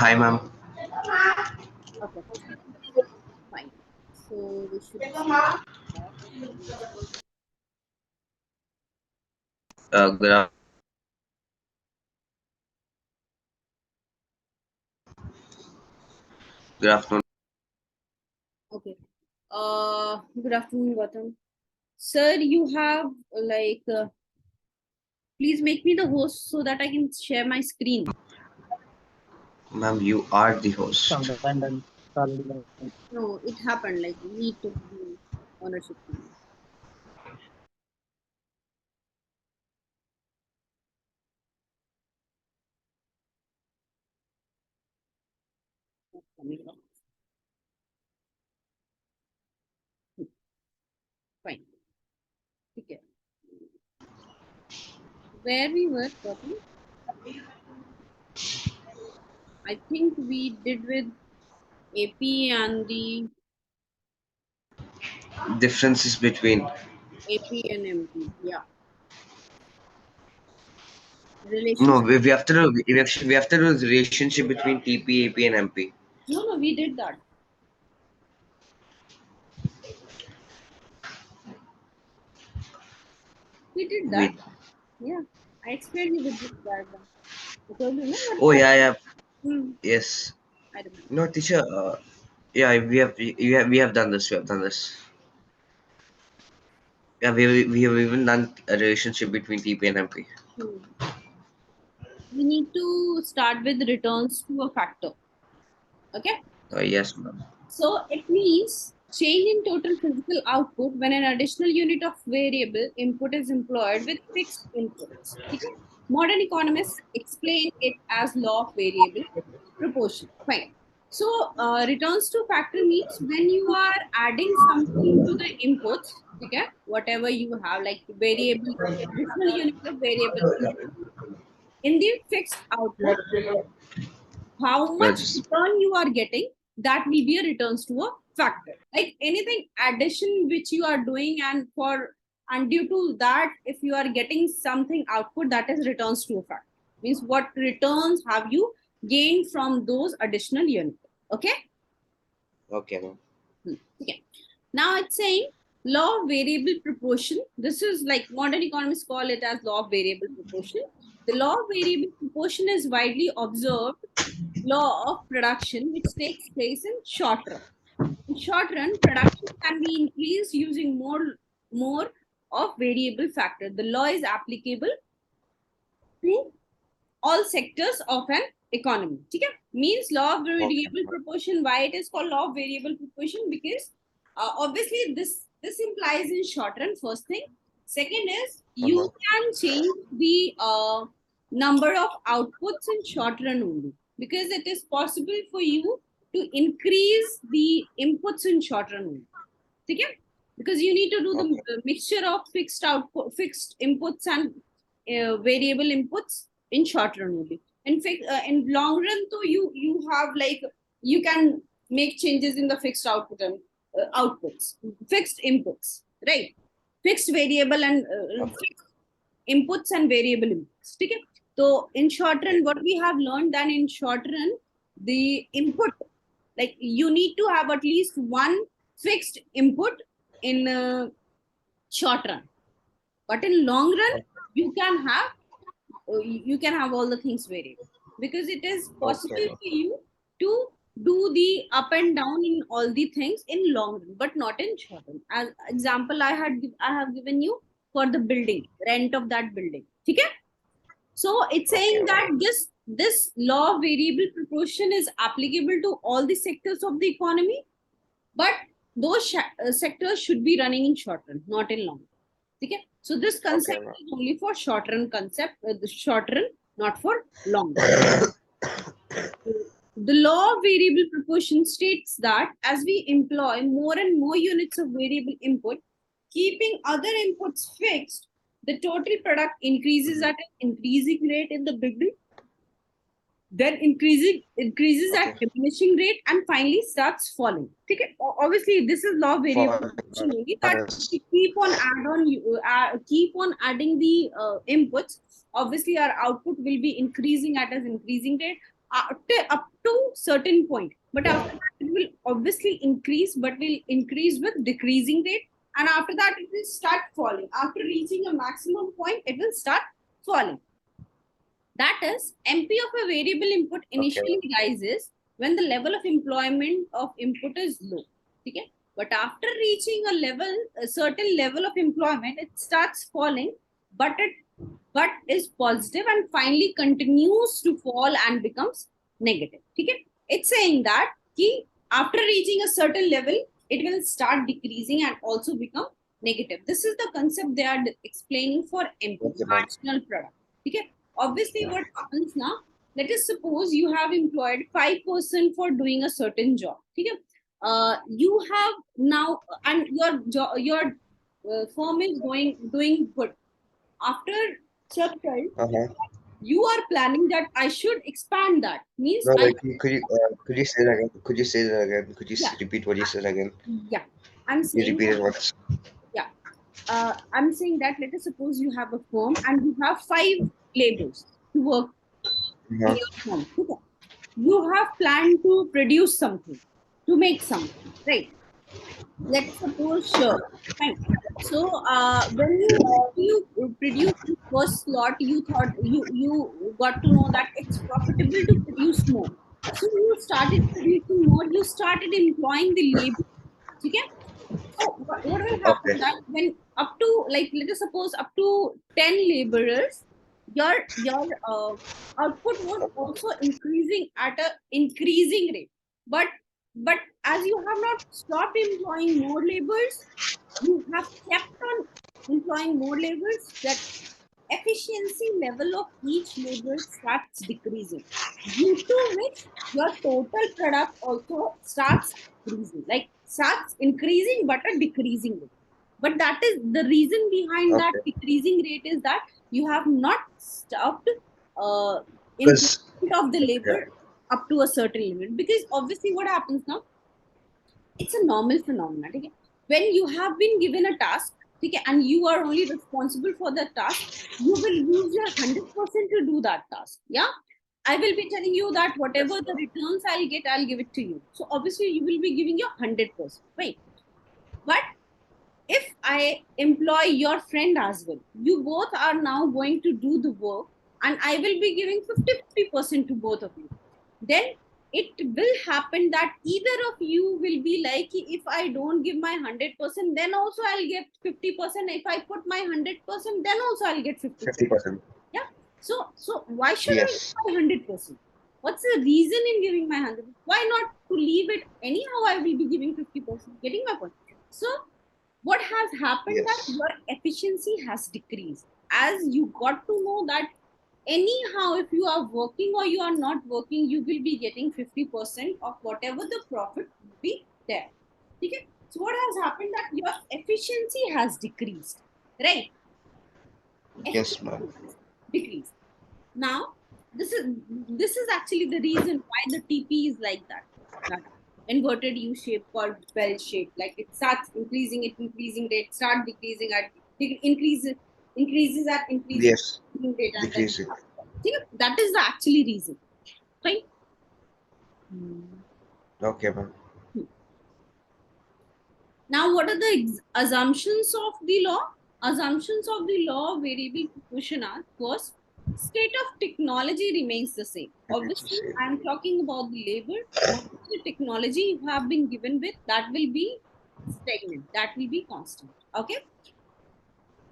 Hi, ma'am. Okay, fine. So we should Good af- good afternoon. okay. Good afternoon, Gautam. Sir, you have please make me the host so that I can share my screen. Ma'am, you are the host. Done. No, it happened. Like we took the ownership. Fine. Okay. Where we were, Gautam? I think we did with AP and the Differences between. AP and MP. Yeah. No, Relationship. we have to do we have to do the relationship between TP, AP, and MP. No, we did that. We did that. Wait. Yeah. I explained you with this diagram. I told you, no, Oh what? yeah, yeah. Hmm, Yes. I remember. No, teacher. Yeah, we have done this. We have done this. Yeah, we have even done a relationship between TP and MP. Hmm. We need to start with returns to a factor. Okay. Yes, ma'am. So it means change in total physical output when an additional unit of variable input is employed with fixed inputs. Okay? Modern economists explain it as law of variable proportion. Fine. So returns to factor means when you are adding something to the inputs, okay, whatever you have, like variable, additional unit of variable input in the fixed output, how No, much just return you are getting, that will be a returns to a factor. Like anything addition which you are doing, and due to that, if you are getting something output, that is returns to a factor. Means what returns have you gained from those additional units. Okay. okay, ma'am. Okay. Now it's saying law of variable proportion. This is like modern economists call it as law of variable proportion. The law of variable proportion is widely observed law of production which takes place in short run. In short run, production can be increased using more of variable factor. The law is applicable to all sectors of an economy. Okay? Means law of Okay. variable proportion. Why it is called law of variable proportion? Because obviously this implies in short run. First thing. Second is Uh-huh. you can change the number of outputs in short run only, because it is possible for you to increase the inputs in short run only. Okay? Because you need to do the Okay. mixture of fixed output, fixed inputs and variable inputs in short run only. In long run, though you have like you can make changes in the fixed output and outputs, fixed inputs, right? Fixed variable and Okay. fixed inputs and variable inputs. Okay? So in short run, what we have learned that in short run, the input, like you need to have at least one fixed input in short run, but in long run you can have all the things variable, because it is Okay, possible ma'am. for you to do the up and down in all the things in long run but not in short run. As example, I have given you for the building rent of that building. Okay? So it's Okay, saying that ma'am. this law of variable proportion is applicable to all the sectors of the economy, but those sectors should be running in short run, not in long run. Okay? So this Okay, concept ma'am. is only for short run concept, the short run, not for long run. The law of variable proportion states that as we employ more and more units of variable input, keeping other inputs fixed, the total product increases at an increasing rate in the beginning, then increases at Okay. diminishing rate, and finally starts falling. Okay? Obviously, this is law of variable For proportion only, that others. we keep on adding the inputs. Obviously, our output will be increasing at an increasing rate up to certain point, but after that it will obviously increase, but will increase with decreasing rate, and after that it will start falling. After reaching a maximum point, it will start falling. That is, MP of a variable input Okay. initially rises when the level of employment of input is low. Okay? But after reaching a certain level of employment, it starts falling, but is positive and finally continues to fall and becomes negative. Okay? It's saying that after reaching a certain level, it will start decreasing and also become negative. This is the concept they are explaining for MP, Okay, ma'am. marginal product. Okay? Obviously, what happens now? Let us suppose you have employed 5% for doing a certain job. Okay? You have now, and your firm is doing good. After some time, you are planning that I should expand that. Means No, I like, could you say that again? Could you say that again? Could you yeah repeat what you said again? yeah. I'm You saying that repeated once. yeah. I'm saying that let us suppose you have a firm and you have 5 laborers to work in Uh-huh. your firm. Okay. You have planned to produce something, to make something, right? Let's suppose sure. Fine. So when you produce the first slot, you thought you got to know that it's profitable to produce more. So you started producing more. You started employing the labor. Okay. So what will happen Okay. that when up to, like, let us suppose up to 10 laborers, your output was also increasing at a increasing rate. But as you have not stopped employing more laborers, you have kept on employing more laborers, that efficiency level of each labor starts decreasing, due to which your total product also starts decreasing, like starts increasing but a decreasing rate. But that is the reason behind that Okay. decreasing rate, is that you have not stopped uh, Because employment of the yeah. labor up to a certain limit. Because obviously what happens now, it's a normal phenomenon. Okay? When you have been given a task, okay, and you are only responsible for the task, you will use your 100% to do that task. Yeah, I will be telling you that whatever Yes, the ma'am. returns I'll get, I'll give it to you. So obviously you will be giving your 100%, right? But if I employ your friend as well, you both are now going to do the work, and I will be giving 50% to both of you. Then it will happen that either of you will be like, if I don't give my 100%, then also I'll get 50%. If I put my 100%, then also I'll get 50%. 50%. Yeah. So why should I give Yes. my 100%? What's the reason in giving my 100? Why not to leave it anyhow? I will be giving 50%. Getting my point. So what has happened that Yes. your efficiency has decreased, as you got to know that anyhow, if you are working or you are not working, you will be getting 50% of whatever the profit will be there. Okay? So what has happened that your efficiency has decreased, right? Yes, ma'am. Efficiency has decreased. Now, this is actually the reason why the TP is like that. That inverted U shape called bell shape. Like it starts increasing at increasing rate, start decreasing at increases at increasing Yes. rate, and then Decreasing. that is the actually reason, right? Okay, ma'am. Now, what are the assumptions of the law? Assumptions of the law of variable proportion are: first, state of technology remains the same. Remains the Obviously, same. I am talking about the labor. Whatever the technology you have been given with, that will be stagnant. That will be constant. Okay.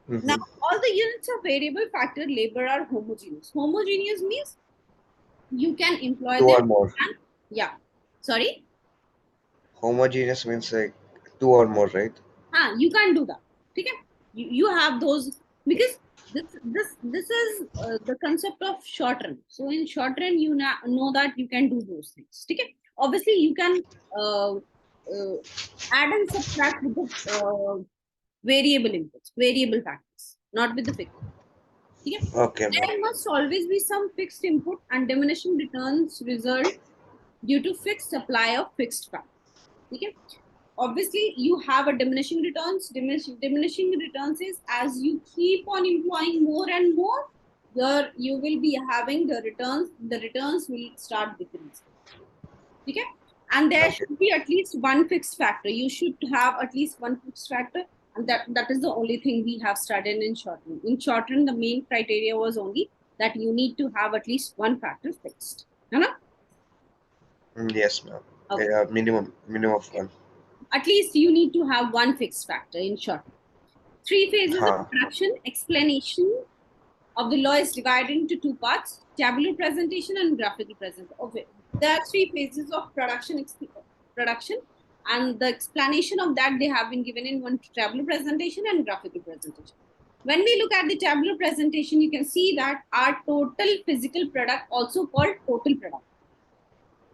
Now, Mm-hmm. all the units of variable factor labor are homogeneous. Homogeneous means you can employ Two them. or more. And, yeah. Sorry. Homogeneous means like two or more, right? You can't do that. Okay? You have those, because this is the concept of short run. So in short run, you know that you can do those things. Okay? Obviously, you can add and subtract with the variable inputs, variable factors, not with the fixed. Okay? Okay, ma'am. There must always be some fixed input, and diminishing returns result due to fixed supply of fixed factors. Okay? Obviously you have a diminishing returns. Diminishing returns is, as you keep on employing more and more, you will be having the returns will start decreasing. Okay? And there Okay. should be at least one fixed factor. You should have at least one fixed factor, and that is the only thing we have studied in short run. In short run, the main criteria was only that you need to have at least one factor fixed. Yes, ma'am. Okay. Minimum of one. At least you need to have one fixed factor in short. Three phases of Huh. production. Explanation of the law is divided into two parts: tabular presentation and graphical presentation. Okay. There are three phases of production, and the explanation of that they have been given in one: tabular presentation and graphical presentation. When we look at the tabular presentation, you can see that our total physical product, also called total product,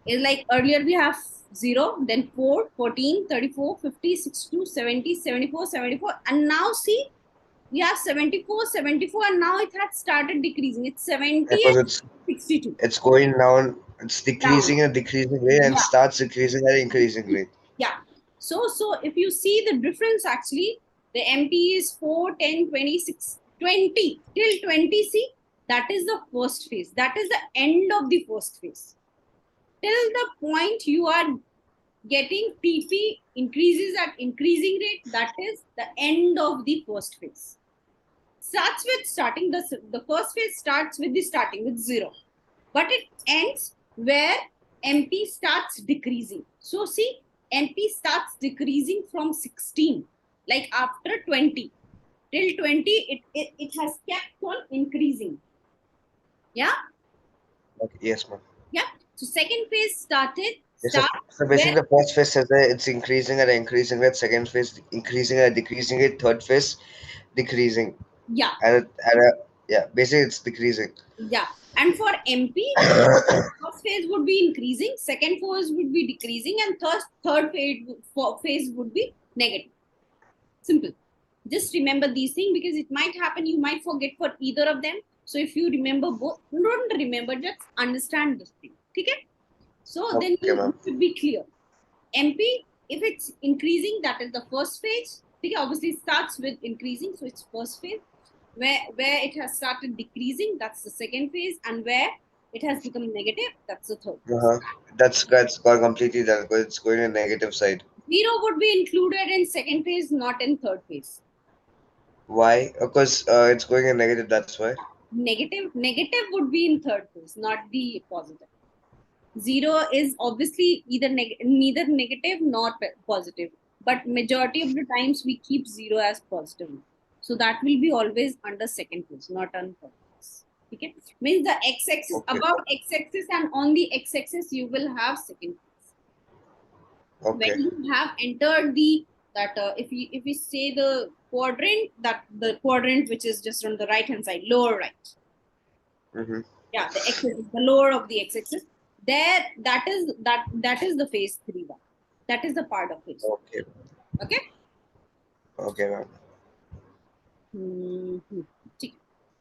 is like earlier we have 0, then 4, 14, 34, 50, 62, 70, 74, 74, and now see we have 74, 74, and now it has started decreasing. It's 70 Because and 62 it's going down. It's down. decreasing at a decreasing rate and Yeah, starts increasing at an increasing rate. yeah. So if you see the difference, actually, the MP is 4, 10, 26, 20 till 20. See, that is the first phase. That is the end of the first phase. Till the point you are getting TP increases at increasing rate, that is the end of the first phase. Starts with starting, the first phase starts with the starting with 0, but it ends where MP starts decreasing. So see, MP starts decreasing from 16, like after 20 till 20, it has kept on increasing. Yeah. Okay. Yes, ma'am. Yeah. So second phase Yes, so, start so where, basically the first phase says that it's increasing at an increasing rate, second phase increasing at a decreasing rate, third phase decreasing yeah, at a yeah, basically it's decreasing. yeah. And for MP, first phase would be increasing, second phase would be decreasing, and third phase would be negative. Simple. Just remember these things, because it might happen you might forget for either of them. So if you remember both, don't remember, just understand this thing. Okay? So then Okay, ma'am. you should be clear. MP, if it's increasing, that is the first phase. Okay, obviously it starts with increasing, so it's first phase. Where it has started decreasing, that's the second phase, and where it has become negative, that's the third phase. Uh-huh. That's got completely that. It's going to negative side. Zero would be included in second phase, not in third phase. Why? Because it's going in negative. That's why. Negative would be in third phase, not the positive. Zero is obviously neither negative nor positive, but majority of the times we keep zero as positive. So that will be always under second phase, not on third phase. Okay, means the x-axis, Okay. above x-axis and on the x-axis you will have second phase. When Okay. you have entered the that if we say the quadrant, that the quadrant which is just on the right hand side, lower right, Mm-hmm. yeah, the x-axis, the lower of the x-axis, there, that is the phase 3 one. That is the part of phase. Okay. Okay. Okay, ma'am. Mm-hmm.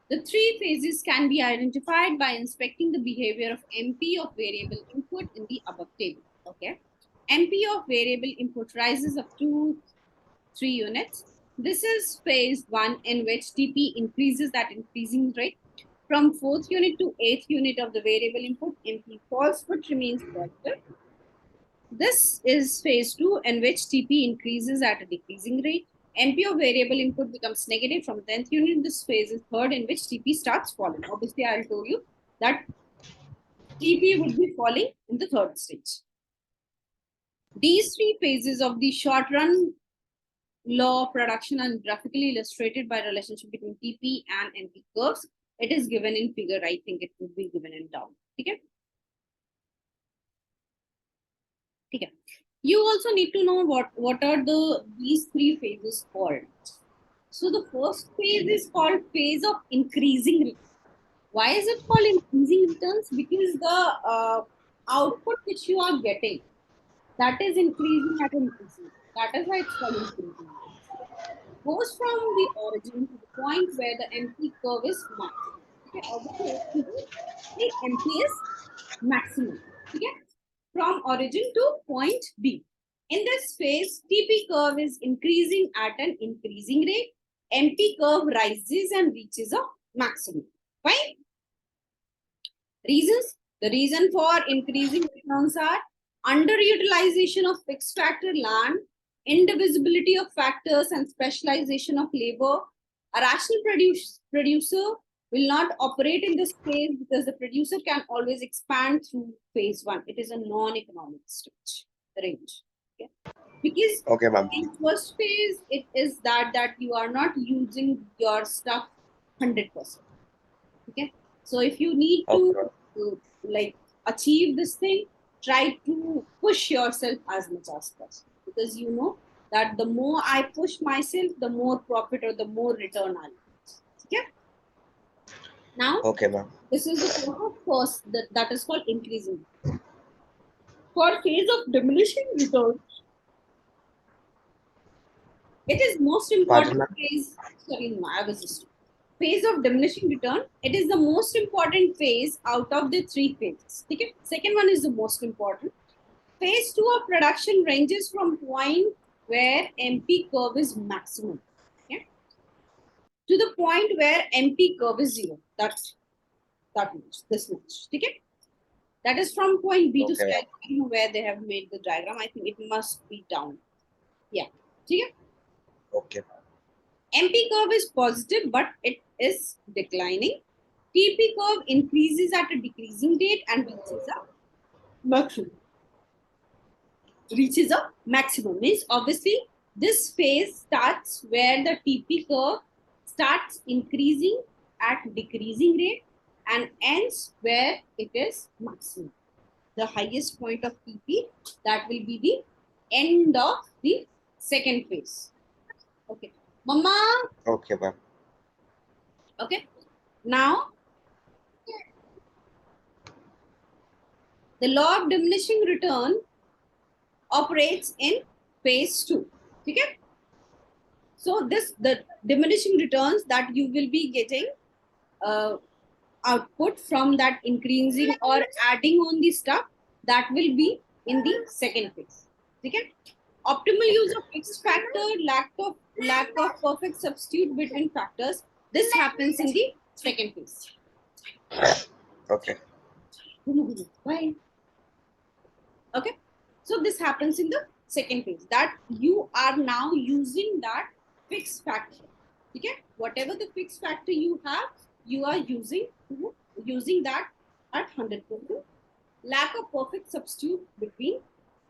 The three phases can be identified by inspecting the behavior of MP of variable input in the above table. Okay. MP of variable input rises up to 3 units. This is phase 1, in which TP increases at increasing rate. From 4th unit to 8th unit of the variable input, MP falls but remains positive. This is phase 2, in which TP increases at a decreasing rate. MP of variable input becomes negative from 10th unit. This phase is third, in which TP starts falling. Obviously, I'll tell you that TP would be falling in the third stage. These three phases of the short run law production are graphically illustrated by relationship between TP and MP curves. It is given in figure. I think it would be given in down. Okay. Okay. You also need to know what are these three phases called. So the first phase is called phase of increasing return. Why is it called increasing returns? Because the output which you are getting, that is increasing at increasing. That is why it's called increasing returns. Goes from the origin to the point where the MP curve is maximum. Okay, obviously the MP is maximum. Okay, from origin to point B. In this phase, TP curve is increasing at an increasing rate. MP curve rises and reaches a maximum. Fine. Reasons. The reason for increasing returns are underutilization of fixed factor land, indivisibility of factors, and specialization of labor. A rational producer will not operate in this phase because the producer can always expand through phase one. It is a non-economic stage range. Okay? Because Okay, ma'am. in first phase, it is that you are not using your stuff 100%. Okay, so if you need Okay, to ma'am. like achieve this thing, try to push yourself as much as possible, because you know that the more I push myself, the more profit or the more return I'll get. Okay, now Okay, ma'am. this is the point of cost that is called increasing. For phase of diminishing return, it is most Pardon, important ma'am? phase. Sorry, no, I was just phase of diminishing return. It is the most important phase out of the three phases. Okay, second one is the most important. Phase two of production ranges from point where MP curve is maximum, okay, to the point where MP curve is zero. That much. This much. Okay, that is from point B to C. Okay, I ma'am. don't know where they have made the diagram. I think it must be down. Yeah. Okay. Okay. MP curve is positive, but it is declining. TP curve increases at a decreasing rate and maximum. Reaches a maximum. Means obviously this phase starts where the TP curve starts increasing at decreasing rate and ends where it is maximum. The highest point of TP, that will be the end of the second phase. Okay. Mama. Okay, ma'am. Okay. Now the law of diminishing return operates in phase two. Okay. So the diminishing returns that you will be getting uh, output from that increasing or adding on the stuff, that will be in the second phase. Okay. Optimal use Okay. of fixed factor, lack of perfect substitute between factors. This happens in the second phase. Okay. Why? Okay, so this happens in the second phase, that you are now using that fixed factor. Okay, whatever the fixed factor you have, you are using that at 100%. Lack of perfect substitute between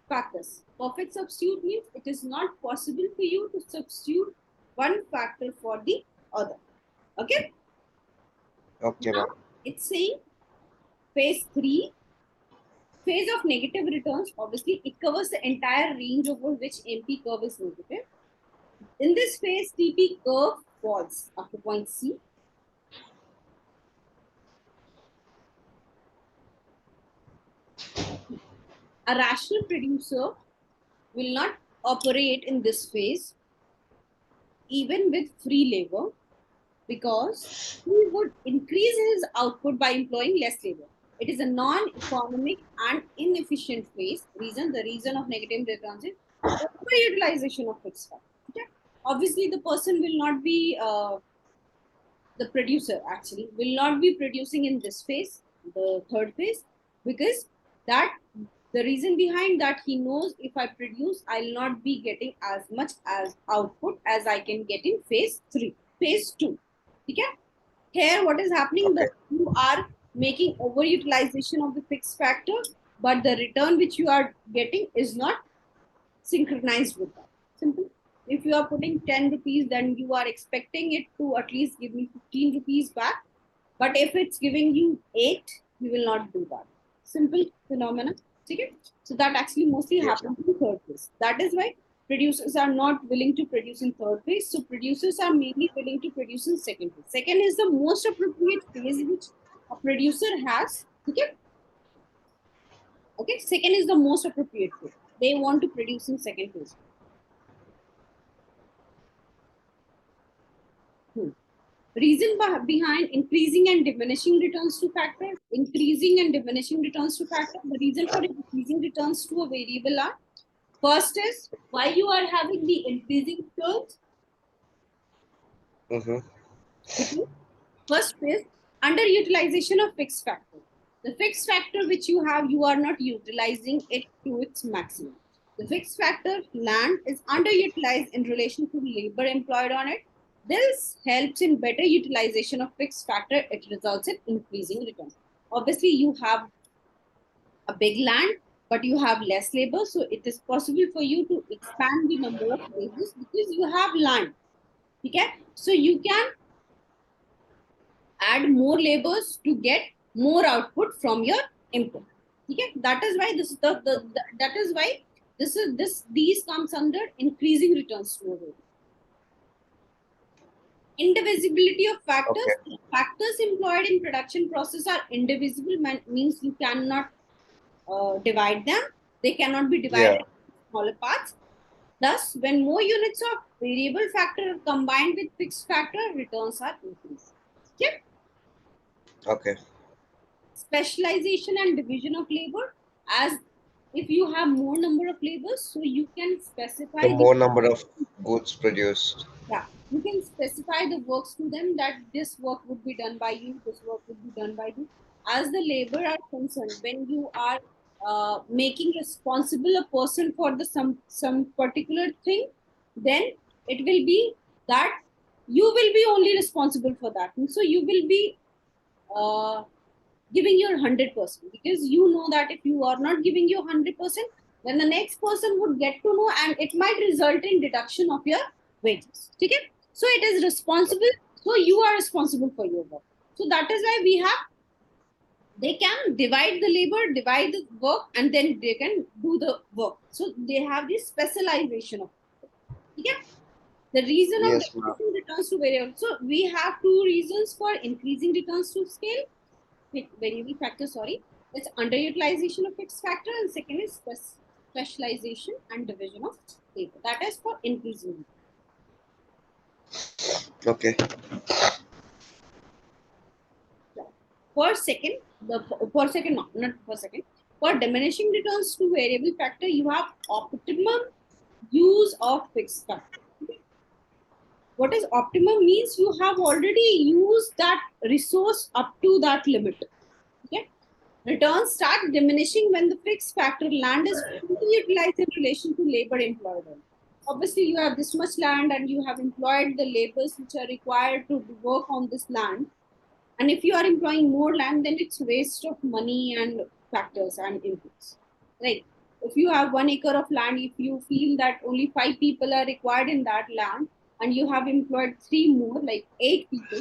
factors. Perfect substitute means it is not possible for you to substitute one factor for the other. Okay, Okay, now ma'am. it's saying phase 3. Phase of negative returns, obviously, it covers the entire range over which MP curve is negative. In this phase, TP curve falls after point C. A rational producer will not operate in this phase even with free labor, because he would increase his output by employing less labor. It is a non-economic and inefficient phase. The reason of negative returns is overutilization of fixed cost. Okay? Obviously, the person will not be the producer actually will not be producing in this phase, the third phase, because that the reason behind that, he knows if I produce, I'll not be getting as much as output as I can get in phase 3, phase 2. Okay? Here, what is happening? Okay. That you are making overutilization of the fixed factor, but the return which you are getting is not synchronized with that. Simple. If you are putting 10 rupees, then you are expecting it to at least give me 15 rupees back. But if it's giving you 8, you will not do that. Simple phenomena. Okay? So that actually mostly Yes, ma'am. happens in third phase. That is why producers are not willing to produce in third phase. So producers are mainly willing to produce in second phase. Second is the most appropriate phase which a producer has. Okay? Okay, second is the most appropriate phase. They want to produce in second phase. Hmm. Reason behind increasing and diminishing returns to factor. Increasing and diminishing returns to factor. The reason for increasing returns to a variable are: first is why you are having the increasing returns. Mm-hmm. Because first is underutilization of fixed factor. The fixed factor which you have, you are not utilizing it to its maximum. The fixed factor land is underutilized in relation to labor employed on it. This helps in better utilization of fixed factor. It results in increasing return. Obviously, you have a big land, but you have less labor. So it is possible for you to expand the number of labors because you have land. Okay? So you can add more labors to get more output from your input. Okay? That is why this is the that is why this these comes under increasing returns to a. Indivisibility of factors. Okay. Factors employed in production process are indivisible, means you cannot divide them. They cannot be divided Yeah. into smaller parts. Thus, when more units of variable factor are combined with fixed factor, returns are increased. Okay? Okay. Specialization and division of labor. As if you have more number of labors, so you can The specify the, more number of goods produced. yeah, you can specify the works to them that this work would be done by you, this work would be done by you. As the labor are concerned, when you are making responsible a person for the some particular thing, then it will be that you will be only responsible for that. And so you will be uh, giving your 100% because you know that if you are not giving your 100%, then the next person would get to know and it might result in deduction of your wages. Okay? So it is responsible. So you are responsible for your work. So that is why we have, they can divide the labor, divide the work, and then they can do the work. So they have this specialization of it. Okay? The reason of Yes, ma'am. decreasing returns to variable. So we have two reasons for increasing returns to scale variable factor, sorry. It's underutilization of fixed factor, and second is specialization and division of labor. That is for increasing. Okay. Per second, the per second, not per second. For diminishing returns to variable factor, you have optimum use of fixed factor. What is optimum means you have already used that resource up to that limit. Okay. Returns start diminishing when the fixed factor land is fully utilized in relation to labor employed on. Obviously, you have this much land and you have employed the laborers which are required to work on this land. And if you are employing more land, then it's waste of money and factors and inputs. Right? If you have 1 acre of land, if you feel that only 5 people are required in that land, and you have employed three more, like 8 people,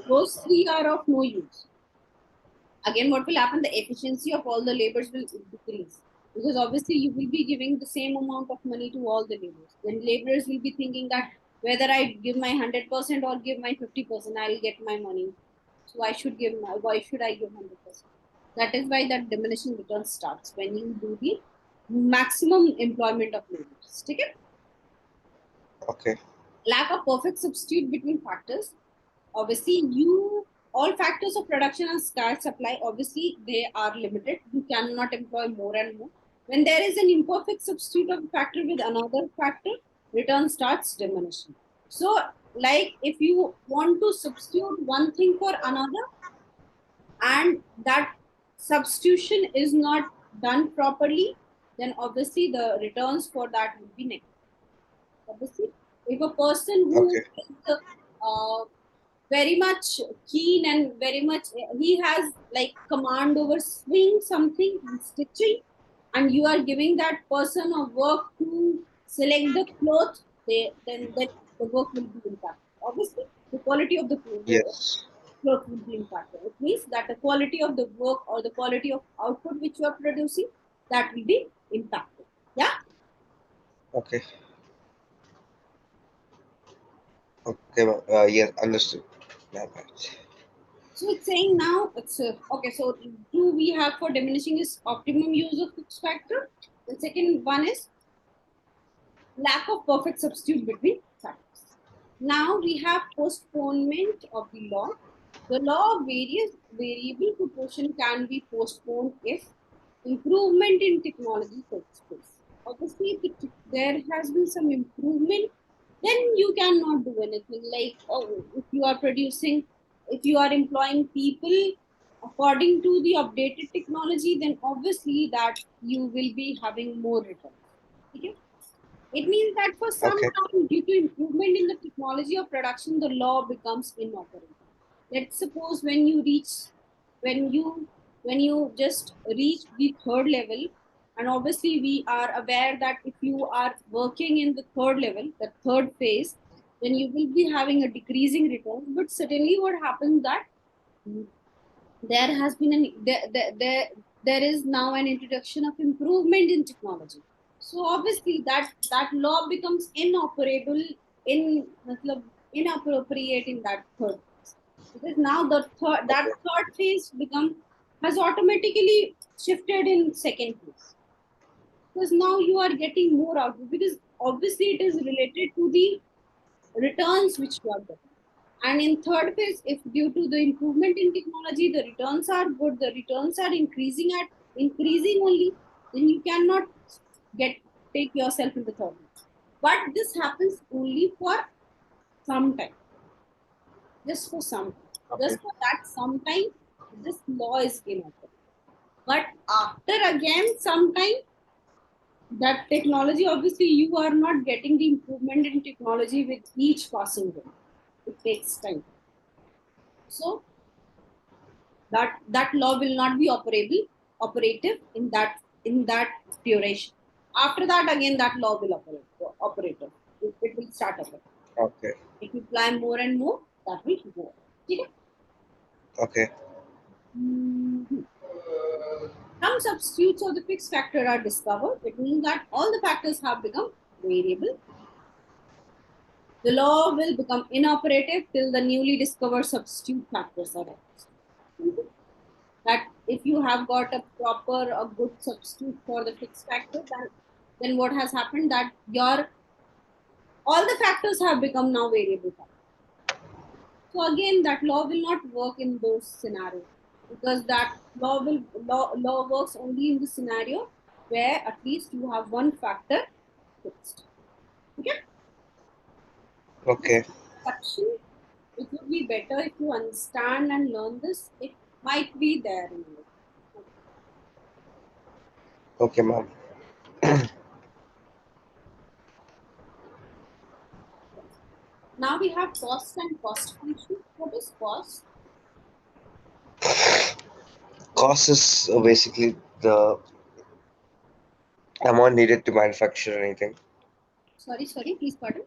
those three are of no use. Again, what will happen? The efficiency of all the labors will decrease because obviously you will be giving the same amount of money to all the laborers. Then laborers will be thinking that whether I give my 100% or give my 50%, I'll get my money. So why should I give 100%? That is why that diminishing return starts when you do the maximum employment of laborers. Okay? Okay. Lack of perfect substitute between factors. Obviously, you all factors of production and scarce supply, obviously they are limited. You cannot employ more and more. When there is an imperfect substitute of a factor with another factor, return starts diminishing. So like if you want to substitute one thing for another and that substitution is not done properly, then obviously the returns for that will be negative. Obviously, if a person who Okay. is very much keen and very much he has like command over swing something and stitching, and you are giving that person a work to select the cloth, then that the work will be impacted. Obviously, the quality of the Yes. cloth will be impacted. It means that the quality of the work or the quality of output which you are producing, that will be impacted. Yeah. Okay. Okay, ma'am. Yes, understood. My bad. So it's saying now it's okay. So two we have for diminishing is optimum use of fixed factor. The second one is lack of perfect substitute between factors. Now we have postponement of the law. The law of various variable proportion can be postponed if improvement in technology takes place. Obviously, if there has been some improvement, then you cannot do anything. Like, oh, if you are producing, if you are employing people according to the updated technology, then obviously that you will be having more returns. Okay? It means that for some Okay. time, due to improvement in the technology of production, the law becomes inoperable. Let's suppose when you when you just reach the third level, and obviously we are aware that if you are working in the third level, the third phase, then you will be having a decreasing return. But suddenly, what happens that there has been there is now an introduction of improvement in technology. So obviously that law becomes inoperable in matlab, inappropriate in that third phase. Because now that Okay. third phase become has automatically shifted in second phase, because now you are getting more output, because obviously it is related to the returns which you are getting. And in third phase, if due to the improvement in technology, the returns are good, the returns are increasing only, then you cannot get take yourself in the third phase. But this happens only for some time, just for some time. Okay. Just for that some time, this law is inoperative. But after again some time, that technology, obviously you are not getting the improvement in technology with each passing day. It takes time. So that law will not be operative in that duration. After that, again that law will operative. It will start operating. Okay. If you apply more and more, that will go. Okay? Okay. Mhm. Some substitutes of the fixed factor are discovered. It means that all the factors have become variable. The law will become inoperative till the newly discovered substitute factors are realized. That if you have got a good substitute for the fixed factor, then what has happened that your all the factors have become now variable factors. So again, that law will not work in those scenarios, because that law works only in the scenario where at least you have one factor fixed. Okay. This Okay. exception, it would be better if you understand and learn this. It might be there in it. Okay, ma'am. Now we have cost and cost function. What is cost? Cost is basically the amount needed to manufacture anything. Sorry, please pardon.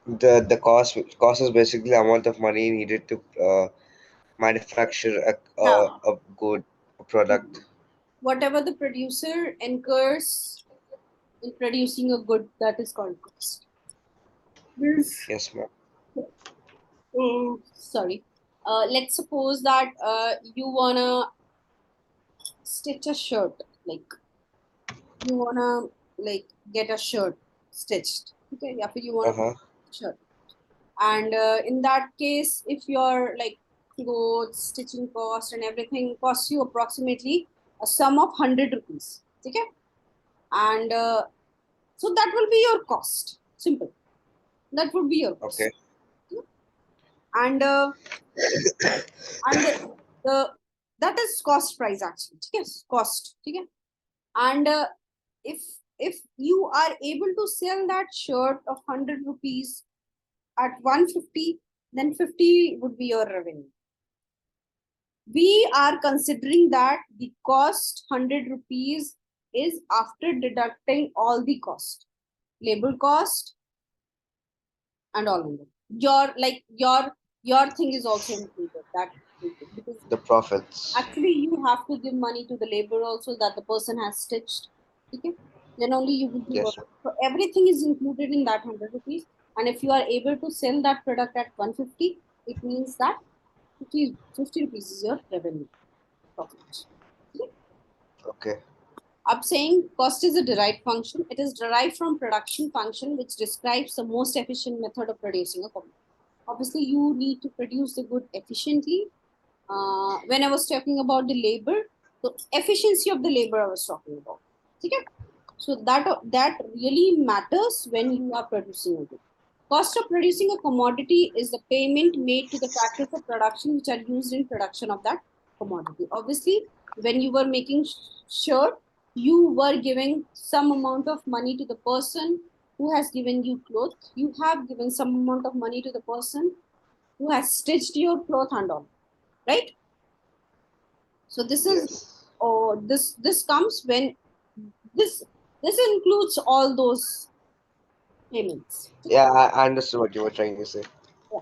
The cost is basically the amount of money needed to manufacture Yeah. a good product. Whatever the producer incurs in producing a good, that is called cost. This, Yes, ma'am. sorry. Let's suppose that you wanna stitch a shirt, like you wanna like get a shirt stitched. Okay, yeah, you wanna Uh-huh. shirt. And in that case, if your like clothes, stitching cost and everything costs you approximately a sum of 100 rupees. Okay? And so that will be your cost. Simple. That would be your Okay. cost. And the that is cost price actually. Yes, cost. Okay? And if if you are able to sell that shirt of 100 rupees at 150, then 50 would be your revenue. We are considering that the cost 100 rupees is after deducting all the cost, labor cost and all of them. Your thing is also included, that because The profits. actually you have to give money to the labor also that the person has stitched. Okay? Then only you will be Yes, working. ma'am. So everything is included in that 100 rupees. And if you are able to sell that product at 150, it means that 50 rupees is your revenue profit. Okay? Okay. I'm saying cost is a derived function. It is derived from production function, which describes the most efficient method of producing a commodity. Obviously, you need to produce the good efficiently. When I was talking about the labor, the efficiency of the labor I was talking about. Okay? So that really matters when you are producing a good. Cost of producing a commodity is the payment made to the factors of production which are used in production of that commodity. Obviously, when you were making shirt, you were giving some amount of money to the person who has given you clothes. You have given some amount of money to the person who has stitched your cloth and all, right? So this is, Yes. oh, this comes when this this includes all those payments. Yeah, I understood what you were trying to say. Yeah.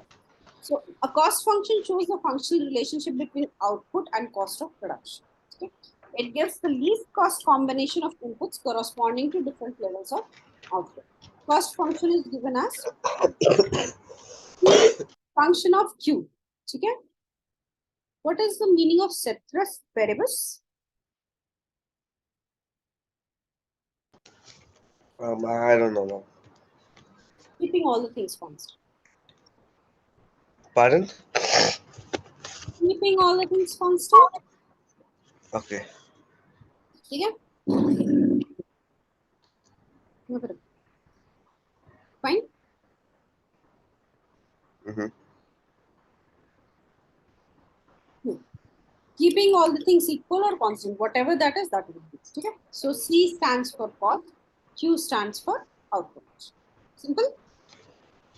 So a cost function shows the functional relationship between output and cost of production. Okay. It gives the least cost combination of inputs corresponding to different levels of output. Cost function is given as P function of Q. Okay. What is the meaning of ceteris paribus? I don't know now. Keeping all the things constant. Pardon? Keeping all the things constant. Okay. Okay. Fine. Mm-hmm. Hmm. Keeping all the things equal or constant, whatever that is, that would be. Okay. So C stands for cost, Q stands for output. Simple.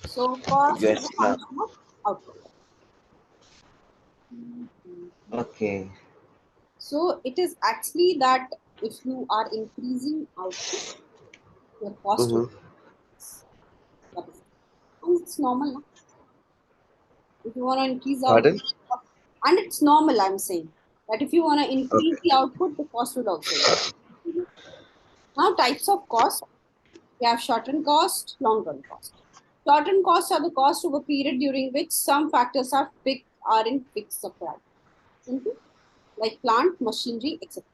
So cost is Yes, the ma'am. function of output. Okay. So it is actually that if you are increasing output, your cost will Mm-hmm. increase. That is, and it's normal. No? If you want to increase output, Pardon? and it's normal, I'm saying that if you want to increase Okay. the output, the cost will also increase. Now, types of cost. We have short-run cost, long-run cost. Short-run costs are the cost of a period during which some factors are in fixed supply, simple, like plant, machinery, etc.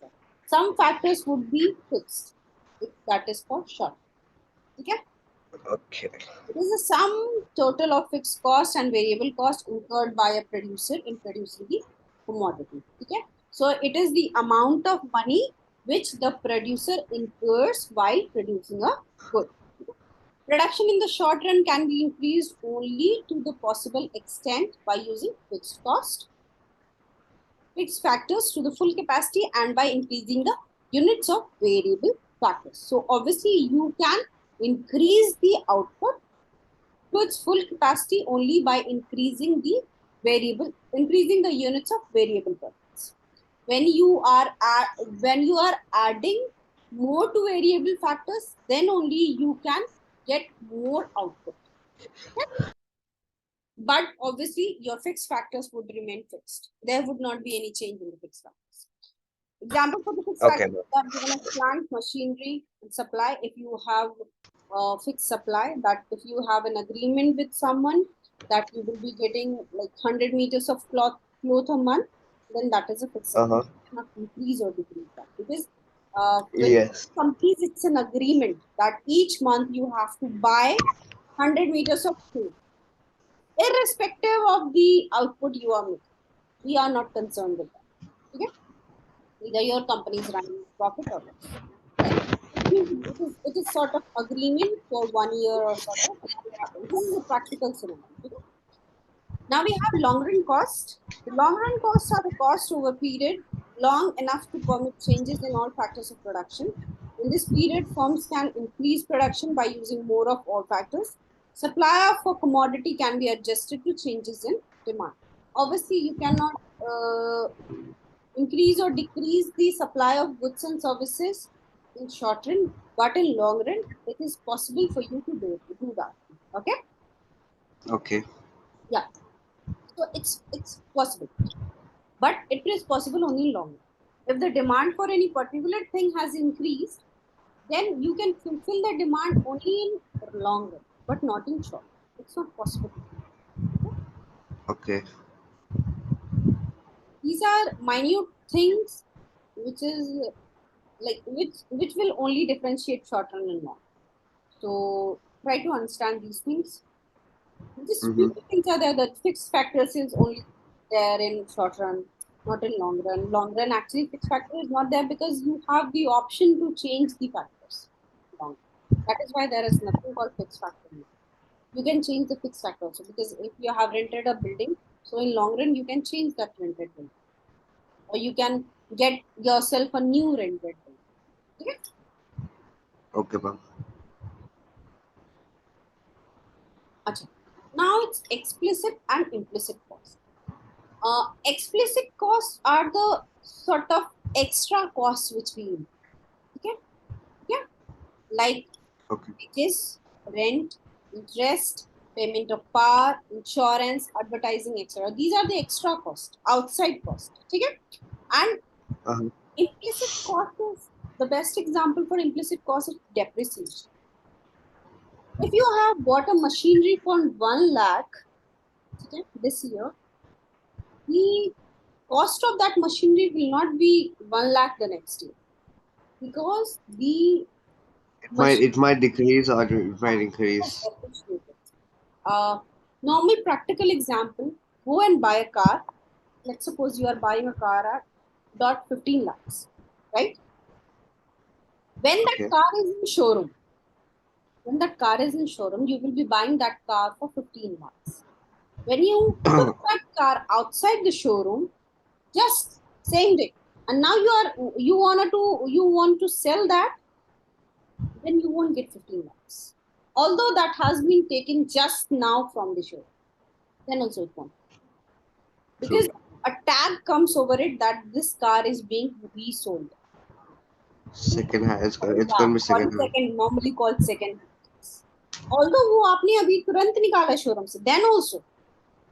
Some factors would be fixed. That is called short. Okay? Okay. It is the sum total of fixed cost and variable cost incurred by a producer in producing the commodity. Okay? So it is the amount of money which the producer incurs while producing a good. Production in the short run can be increased only to the possible extent by using fixed factors to the full capacity and by increasing the units of variable factors. So obviously you can increase the output to its full capacity only by increasing the units of variable factors. When you are adding more to variable factors, then only you can get more output. But obviously, your fixed factors would remain fixed. There would not be any change in the fixed factors. Example for the fixed Okay, factors ma'am. are given as plant, machinery, and supply. If you have fixed supply, that if you have an agreement with someone that you will be getting like 100 meters of cloth a month, then that is a fixed supply. Uh-huh. You cannot increase or decrease that because with Yes. companies, it's an agreement that each month you have to buy 100 meters of cloth irrespective of the output you are making. We are not concerned with that. Okay? Either your company is running profit or loss. Right. It is sort of agreement for 1 year or sort of it will happen. This is a practical scenario. Okay? Now we have long run cost. The long run costs are the cost over a period long enough to permit changes in all factors of production. In this period, firms can increase production by using more of all factors. Supply of a commodity can be adjusted to changes in demand. Obviously, you cannot increase or decrease the supply of goods and services in short run, but in long run, it is possible for you to do that. Okay? Okay. Yeah. So it's possible. But it is possible only in long run. If the demand for any particular thing has increased, then you can fulfill the demand only in long run, but not in short. It's not possible. Okay? Okay. These are minute things which is which will only differentiate short run and long. So try to understand these things. Just few Mm-hmm. things are there. The fixed factors is only there in short run, not in long run. Long run actually fixed factor is not there because you have the option to change the factors. Long. That is why there is nothing called fixed factor. You can change the fixed factor also, because if you have rented a building, so in long run you can change that rented building, or you can get yourself a new rented building. Okay? Okay, ma'am. Acha. Now it's explicit and implicit costs. Explicit costs are the sort of extra costs which we incur. Okay? Okay? Like Okay. wages, rent, interest, payment of power, insurance, advertising, etc. These are the extra costs, outside costs. Okay? And Uh-huh. implicit cost is the best example for implicit cost is depreciation. If you have bought a machinery for 1 lakh, okay, this year, the cost of that machinery will not be 1 lakh the next year, because the machine It might decrease or it might is increase. depreciated. Uh, Normal practical example, go and buy a car. Let's suppose you are buying a car at dot 15 lakhs, right? When that Okay. car is in showroom, when that car is in showroom, you will be buying that car for 15 lakhs. When you put that car outside the showroom, just same day, and now you want to sell that, then you won't get 15 lakhs. Although that has been taken just now from the showroom, then also it won't, because True. a tag comes over it that this car is being resold. Second hand. It's Yeah, gonna be one second hand. second, normally called second. Although वो आपने अभी तुरंत निकाला showroom से, then also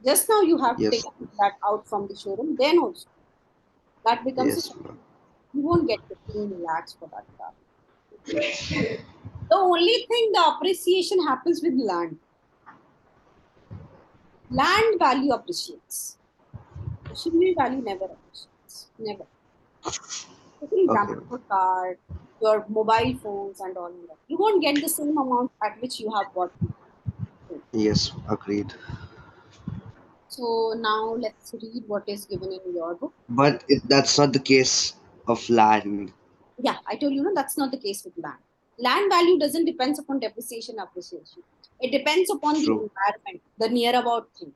just now you have Yes. taken that out from the showroom, then also that becomes a Yes, second. ma'am. You won't get 15 lakhs for that car. The only thing, the appreciation happens with land. Land value appreciates. Machinery value never appreciates. Never. For Okay. example, your car, your mobile phones, and all that. You won't get the same amount at which you have bought it. Yes, agreed. So now let's read what is given in your book. But that's not the case of land. Yeah, I told you, no, that's not the case with land. Land value doesn't depend upon depreciation appreciation. It depends upon the True. environment, the near about thing.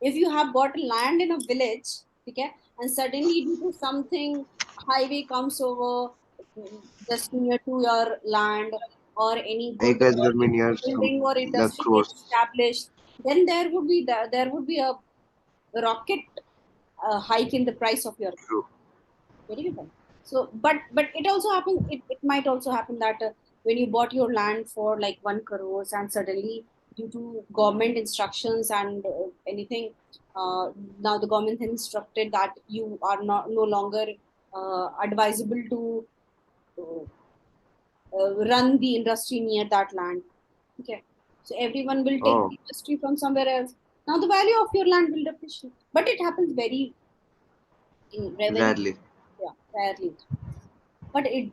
If you have bought land in a village, okay, and suddenly due to something, highway comes over just near to your land, or any good Acres gonna be near some building or the industry gets crores. established, then there would be a rocket hike in the price of your True. very good. So, but it also happen. It might also happen that when you bought your land for like 1 crores, and suddenly due to government instructions and anything, now the government has instructed that you are not no longer advisable to run the industry near that land. Okay, so everyone will take Oh, the industry from somewhere else. Now the value of your land will depreciate, but it happens very in very rarely. yeah rarely. But it